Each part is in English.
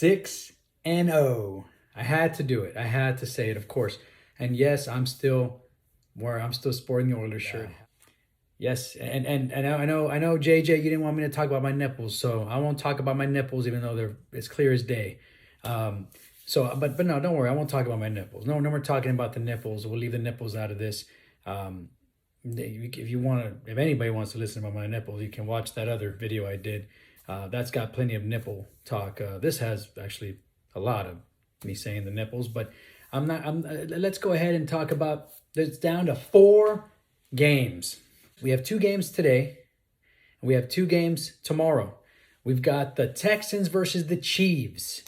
6-0. I had to do it. I had to say it, of course. And yes, I'm still sporting the Oilers shirt. Yes, and I know JJ, you didn't want me to talk about my nipples, so I won't talk about my nipples, even though they're as clear as day. But no, don't worry, I won't talk about my nipples. No, we're talking about the nipples. We'll leave the nipples out of this. If anybody wants to listen about my nipples, you can watch that other video I did. That's got plenty of nipple talk. This has actually a lot of me saying the nipples, but let's go ahead and talk about. It's down to 4 games. We have 2 games today, and we have 2 games tomorrow. We've got the Texans versus the Chiefs.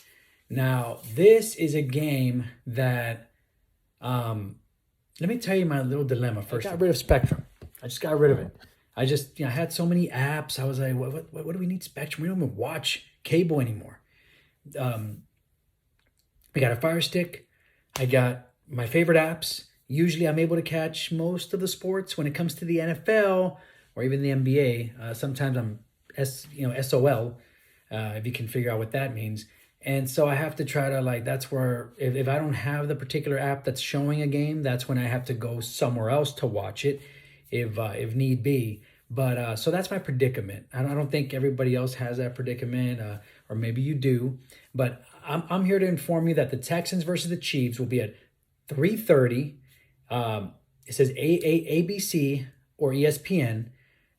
Now, this is a game that, let me tell you my little dilemma first. I got rid of Spectrum. I just got rid of it. I had so many apps. I was like, what do we need Spectrum? We don't even watch cable anymore. I got a Fire Stick. I got my favorite apps. Usually I'm able to catch most of the sports. When it comes to the NFL or even the NBA, sometimes I'm SOL, if you can figure out what that means. And so I have to try to that's where, if I don't have the particular app that's showing a game, that's when I have to go somewhere else to watch it if need be. But so that's my predicament. I don't think everybody else has that predicament, or maybe you do. But I'm here to inform you that the Texans versus the Chiefs will be at 3:30. It says ABC or ESPN.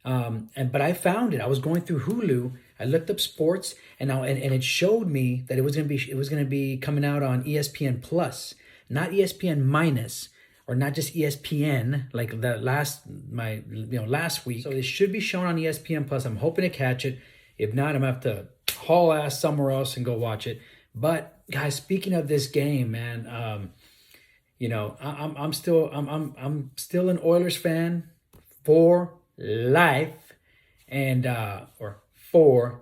But I found it. I was going through Hulu. I looked up sports, and it showed me that it was gonna be coming out on ESPN Plus, not ESPN minus, or not just ESPN like the last week. So it should be shown on ESPN Plus. I'm hoping to catch it. If not, I'm gonna have to haul ass somewhere else and go watch it. But guys, speaking of this game, man, I'm still an Oilers fan for life, and for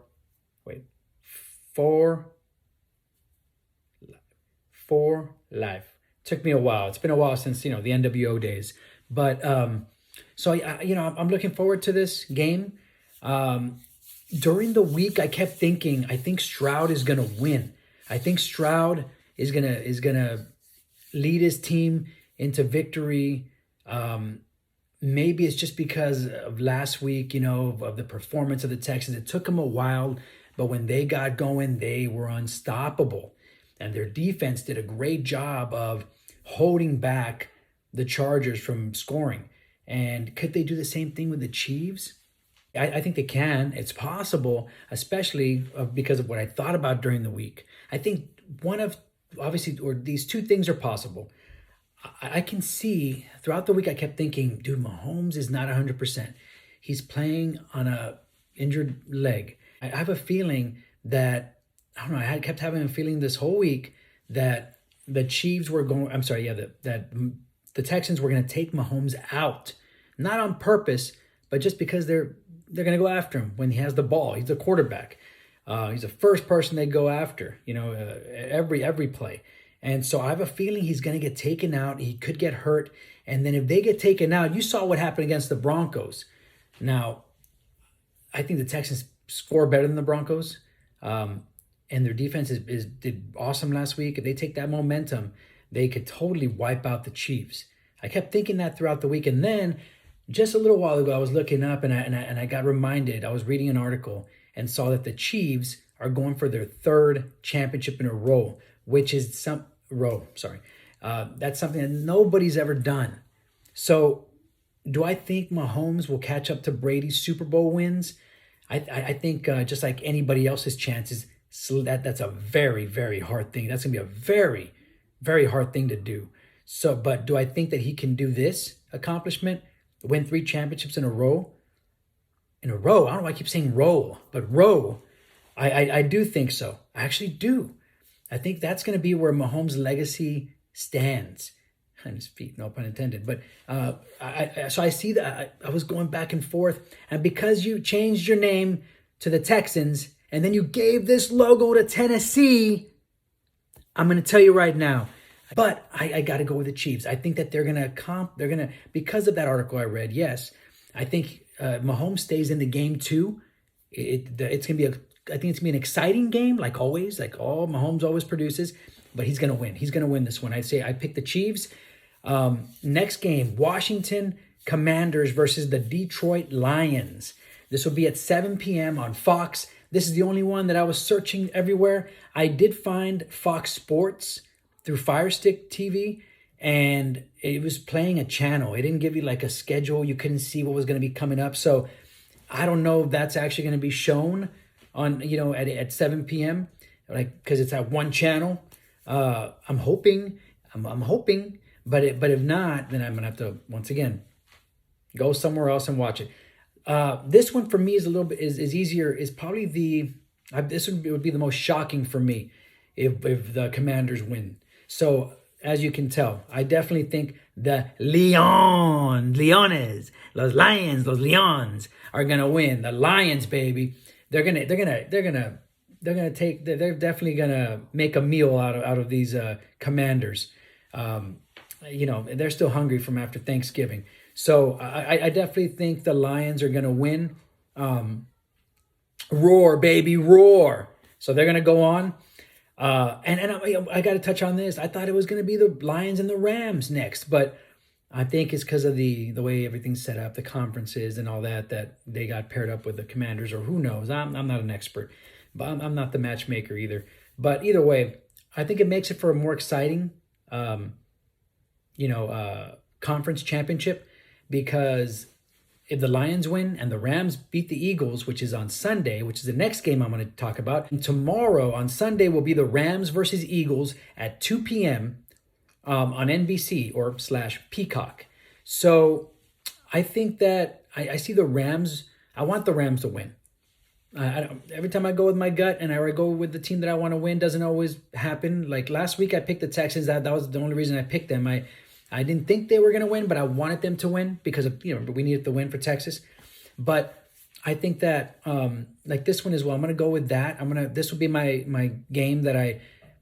life. Took me a while. It's been a while since the NWO days, but so I'm looking forward to this game. During the week, I kept thinking, I think Stroud is gonna win. I think Stroud is gonna lead his team into victory. Maybe it's just because of last week, of the performance of the Texans. It took them a while, but when they got going, they were unstoppable. And their defense did a great job of holding back the Chargers from scoring. And could they do the same thing with the Chiefs? I think they can. It's possible, especially because of what I thought about during the week. I think these 2 things are possible. I can see throughout the week, I kept thinking, dude, Mahomes is not 100%. He's playing on a injured leg. I have a feeling that, I don't know, I kept having a feeling this whole week that the Chiefs were that the Texans were going to take Mahomes out. Not on purpose, but just because they're going to go after him when he has the ball. He's a quarterback. He's the first person they go after, every play. And so I have a feeling he's going to get taken out. He could get hurt. And then if they get taken out, you saw what happened against the Broncos. Now, I think the Texans score better than the Broncos. And their defense did awesome last week. If they take that momentum, they could totally wipe out the Chiefs. I kept thinking that throughout the week. And then just a little while ago, I was looking up and I got reminded. I was reading an article and saw that the Chiefs are going for their 3rd championship in a row, which is that's something that nobody's ever done. So do I think Mahomes will catch up to Brady's Super Bowl wins? I think just like anybody else's chances, that's a very, very hard thing. That's going to be a very, very hard thing to do. So, but do I think that he can do this accomplishment, win 3 championships in a row? I don't know why I keep saying roll, but row. I do think so. I actually do. I think that's going to be where Mahomes' legacy stands. On his feet, no pun intended. But so I see that I was going back and forth. And because you changed your name to the Texans, and then you gave this logo to Tennessee, I'm going to tell you right now. But I got to go with the Chiefs. I think that they're going to because of that article I read, yes. I think Mahomes stays in the game too. It's going to be a I think it's gonna be an exciting game, like always, like all Mahomes always produces. But he's gonna win. He's gonna win this one. I say I pick the Chiefs. Next game, Washington Commanders versus the Detroit Lions. This will be at 7 p.m. on Fox. This is the only one that I was searching everywhere. I did find Fox Sports through Fire Stick TV, and it was playing a channel. It didn't give you like a schedule. You couldn't see what was going to be coming up. So I don't know if that's actually going to be shown on, at 7 p.m. like because it's at one channel. I'm hoping, but if not, then I'm gonna have to once again go somewhere else and watch it. This one for me is a little bit is easier. Is probably this would be the most shocking for me if the Commanders win. So as you can tell, I definitely think the Leones, los Lions are gonna win. The Lions, baby, they're definitely gonna make a meal out of these Commanders. They're still hungry from after Thanksgiving. So I definitely think the Lions are gonna win. Roar, baby, roar. So they're gonna go on. And I got to touch on this. I thought it was going to be the Lions and the Rams next, but I think it's because of the way everything's set up, the conferences and all that they got paired up with the Commanders, or who knows. I'm not an expert, but I'm not the matchmaker either. But either way, I think it makes it for a more exciting, conference championship, because if the Lions win and the Rams beat the Eagles, which is on Sunday, which is the next game I'm going to talk about, and tomorrow on Sunday will be the Rams versus Eagles at 2 p.m. On NBC or / Peacock. So I think that I see the Rams. I want the Rams to win. Every time I go with my gut and I go with the team that I want to win, doesn't always happen. Like last week, I picked the Texans. That was the only reason I picked them. I didn't think they were going to win, but I wanted them to win because we needed the win for Texas. But I think that like this one as well, I'm going to go with that. This will be my game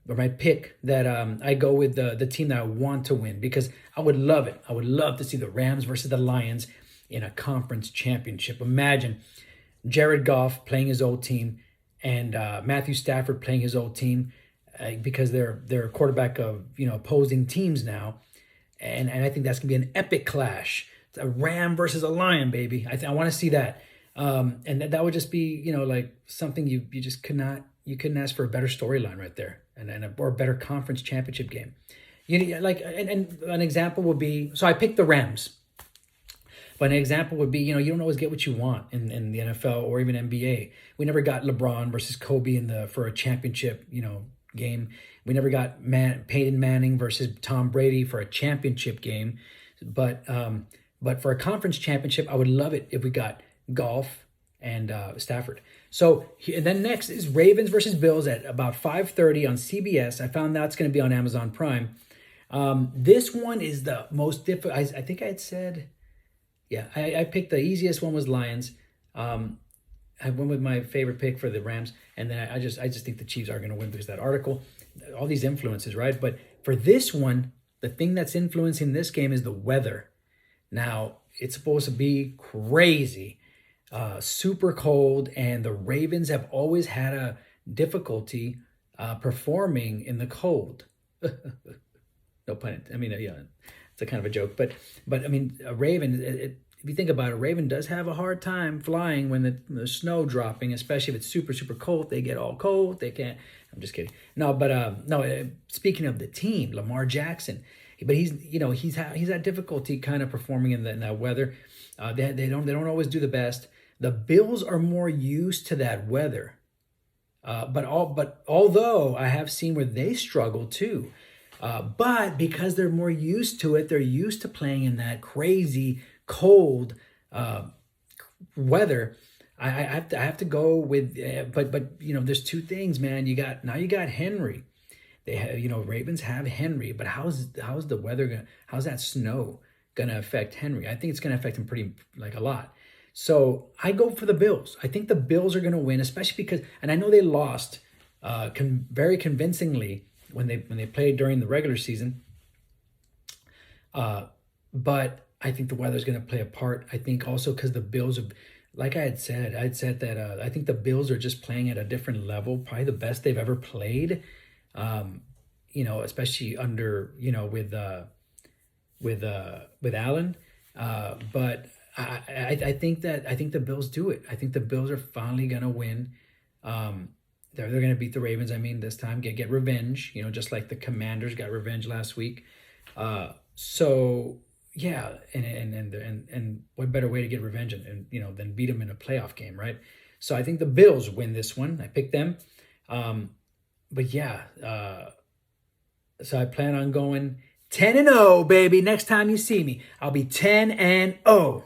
or my pick that I go with the team that I want to win, because I would love it. I would love to see the Rams versus the Lions in a conference championship. Imagine Jared Goff playing his old team and Matthew Stafford playing his old team, because they're a quarterback of opposing teams now. And I think that's going to be an epic clash. It's a Ram versus a Lion, baby. I want to see that. And that would just be, like something you just couldn't ask for a better storyline right there, or a better conference championship game. And an example would be, so I picked the Rams. But an example would be, you don't always get what you want in the NFL or even NBA. We never got LeBron versus Kobe for a championship, game. We never got Peyton Manning versus Tom Brady for a championship game. But for a conference championship, I would love it if we got Goff and Stafford. So then next is Ravens versus Bills at about 5:30 on CBS. I found that's going to be on Amazon Prime. This one is the most difficult. I think I had said, yeah, I picked the easiest one was Lions. I went with my favorite pick for the Rams, and then I just think the Chiefs are going to win because of that article, all these influences, right? But for this one, the thing that's influencing this game is the weather. Now, it's supposed to be crazy, super cold, and the Ravens have always had a difficulty performing in the cold. No pun. I mean, yeah, it's a kind of a joke, but I mean, a Raven. If you think about it, a Raven does have a hard time flying when the snow dropping, especially if it's super, super cold. They get all cold. They can't. I'm just kidding. No, but speaking of the team, Lamar Jackson, but he's had difficulty kind of performing in that weather. They don't always do the best. The Bills are more used to that weather, but although I have seen where they struggle too. But because they're more used to it, they're used to playing in that crazy cold weather. I have to go with, but there's two things, man. You got Henry. They have, Ravens have Henry, but how's the weather how's that snow gonna affect Henry? I think it's gonna affect him pretty a lot. So I go for the Bills. I think the Bills are gonna win, especially because, and I know they lost very convincingly when they played during the regular season. But I think the weather's going to play a part. I think also because the Bills like I'd said that I think the Bills are just playing at a different level, probably the best they've ever played. Um, especially under with Allen. But I think the Bills do it. I think the Bills are finally gonna win. Um, they're gonna beat the Ravens. I mean, this time get revenge. Just like the Commanders got revenge last week. So yeah, and what better way to get revenge and than beat them in a playoff game, right? So I think the Bills win this one. I picked them. Um, but yeah, so I plan on going 10-0, baby. Next time you see me, I'll be 10-0.